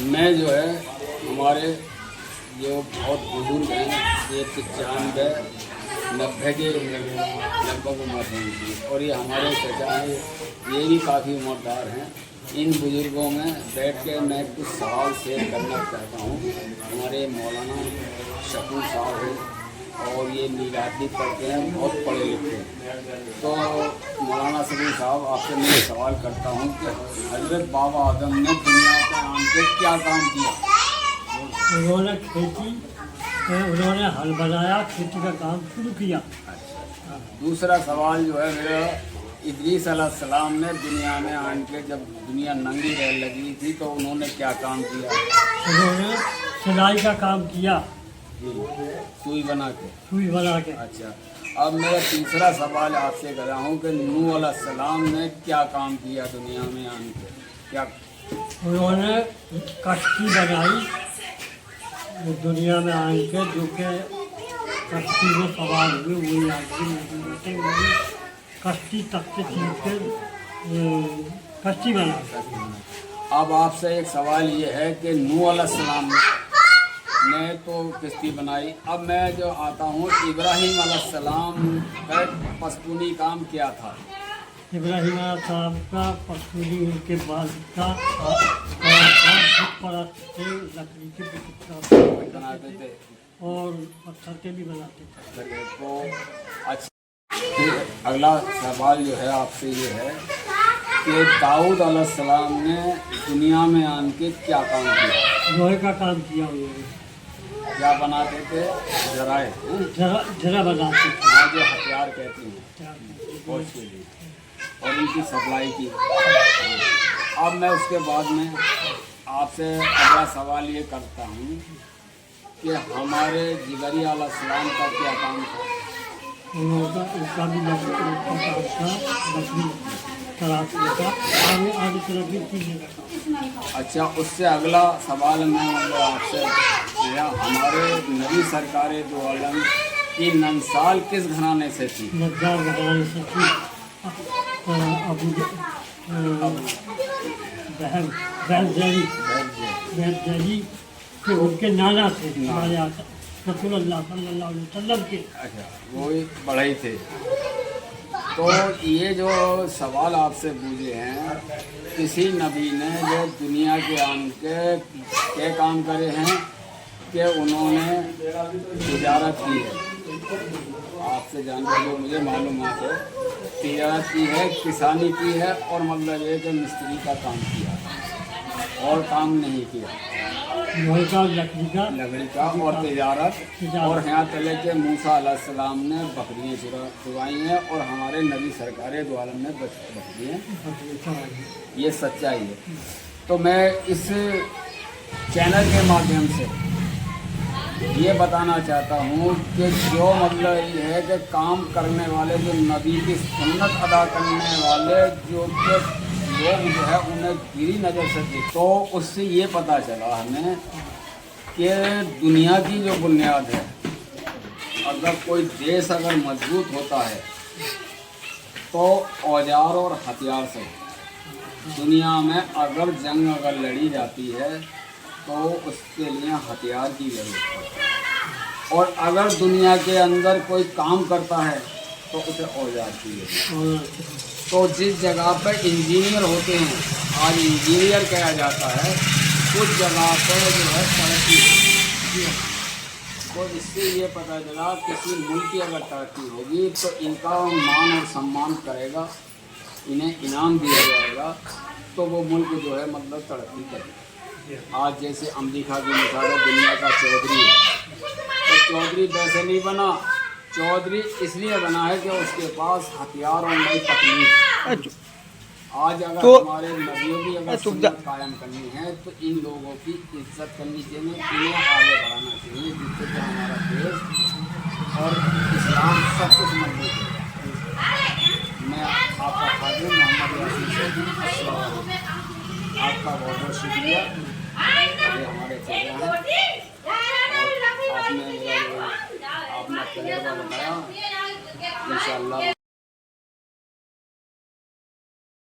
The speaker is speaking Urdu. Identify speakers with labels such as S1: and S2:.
S1: میں جو ہے ہمارے جو بہت بزرگ ہیں یہ 95-90 کے لگ بھگ عمر ہیں ان کی، اور یہ ہمارے چچا ہیں یہ بھی کافی عمردار ہیں۔ ان بزرگوں میں بیٹھ کے میں کچھ سوال شیئر کرنا چاہتا ہوں۔ ہمارے مولانا شکور صاحب ہیں اور یہ میلادی پڑھتے ہیں، بہت پڑھے لکھے ہیں۔ تو مولانا شکور صاحب آپ سے میں سوال کرتا ہوں کہ حضرت بابا آدم نے دنیا پہ آن کے کیا کام کیا؟
S2: انہوں نے کھیتی، انہوں نے ہل بنایا، کھیتی کا کام شروع کیا۔
S1: دوسرا سوال جو ہے میرا، ادریس علیہ السلام نے دنیا میں آن کے جب دنیا ننگی رہ لگی تھی تو انہوں نے کیا کام کیا؟
S2: انہوں نے سلائی کا کام کیا،
S1: سوئی بنا کے۔
S2: سوئی بنا کے۔
S1: اچھا، اب میرا تیسرا سوال آپ سے کر رہا ہوں کہ نوح علیہ السلام نے کیا کام کیا دنیا میں آن کے؟ کیا؟
S2: انہوں نے کشتی بنائی دنیا میں آن کے، جو کہ کشتی میں سوار ہوئے، وہی آدمی بیٹھے ہوئے کشتی تک سے کھینچ کے کشتی بنا۔
S1: اب آپ سے ایک سوال یہ ہے کہ نوح علیہ السلام نے تو کشتی بنائی، اب میں جو آتا ہوں ابراہیم علیہ السلام کا پسکونی کام کیا تھا؟
S2: ابراہیم علیہ السلام کا پسکونی ان کے بعد کا پرست تھے، لکڑی کے
S1: بناتے تھے
S2: اور پتھر کے بھی بناتے تھے۔
S1: تو اچھا، اگلا سوال جو ہے آپ سے یہ ہے کہ داؤد علیہ السلام نے دنیا میں آن کے کیا کام کیا؟
S2: لوہے کا کام کیا انہوں نے۔
S1: کیا بناتے تھے؟ ذرائع،
S2: جرا بناتے تھے،
S1: ہاں جو ہتھیار کہتے ہیں فوج کے لیے، اور ان کی سپلائی کی۔ اب میں اس کے بعد میں آپ سے اگلا سوال یہ کرتا ہوں کہ ہمارے جگری علیہ السلام کا کیا کام تھا؟
S2: ان کا بھی لکڑی کا کام تھا، لکڑی تراشنے کا، آگے طرف بھی چیزیں کا کام۔
S1: اچھا، اس سے اگلا سوال میں آپ سے کیا، ہمارے نبی سرکار دو عالم کی ننسال کس گھرانے سے تھی؟
S2: نجار بنانے سے تھی، بہت جہری کہ ان کے نانا تھے ہمارے رسول اللہ صلی اللہ علیہ وسلم کے۔
S1: اچھا، وہی بڑھئی تھے۔ تو یہ جو سوال آپ سے پوچھے ہیں، کسی نبی نے جو دنیا کے آن کے کام کرے ہیں کہ انہوں نے تجارت کی ہے؟ آپ سے جانتے جو مجھے معلومات ہے، تجارت کی ہے، کسانی کی ہے، اور مطلب یہ کہ مستری کا کام کیا، اور کام نہیں کیا،
S2: لوہے کا، لکڑی
S1: کا اور تجارت۔ اور یہاں تلے کہ موسیٰ علیہ السلام نے بکریاں چرائی ہیں اور ہمارے نبی سرکار دو عالم نے بکریاں، یہ سچائی ہے۔ تو میں اس چینل کے مادھیم سے یہ بتانا چاہتا ہوں کہ جو مطلب یہ ہے کہ کام کرنے والے، جو نبی کی سنت ادا کرنے والے جو کہ لوگ جو ہے انہیں گری نظر سے دیکھ، تو اس سے یہ پتہ چلا ہمیں کہ دنیا کی جو بنیاد ہے، اگر کوئی دیش اگر مضبوط ہوتا ہے تو اوزار اور ہتھیار سے، دنیا میں اگر جنگ اگر لڑی جاتی ہے تو اس کے لیے ہتھیار کی ضرورت ہے، اور اگر دنیا کے اندر کوئی کام کرتا ہے تو اسے اوزار کی ضرورت ہے۔ تو جس جگہ پہ انجینئر ہوتے ہیں، آج انجینئر کہا جاتا ہے، اس جگہ پہ جو ہے ترقی، تو اس سے یہ پتہ چلا کسی ملک کی اگر ترقی ہوگی تو ان کا مان اور سمان کرے گا، انہیں انعام دیا جائے گا، تو وہ ملک جو ہے مطلب ترقی کرے گا۔ آج جیسے امریکہ کی مثال ہے، دنیا کا چودھری ہے، تو چودھری ویسے نہیں بنا، چودھری اس لیے بنا ہے کہ اس کے پاس ہتھیار اور نئی تکنیک۔ آج اگر ہمارے نبیوں کی اگر سنت قائم کرنی ہے تو ان لوگوں کی عزت کرنی چاہیے، انہیں آگے بڑھانا چاہیے، جس سے کہ ہمارا دیش اور اسلام سب کچھ مضبوط ہے۔ میں آپ کا خادم محمد یاسین صاحب، آپ کا بہت بہت شکریہ، یہ ہمارے چہرے ہیں۔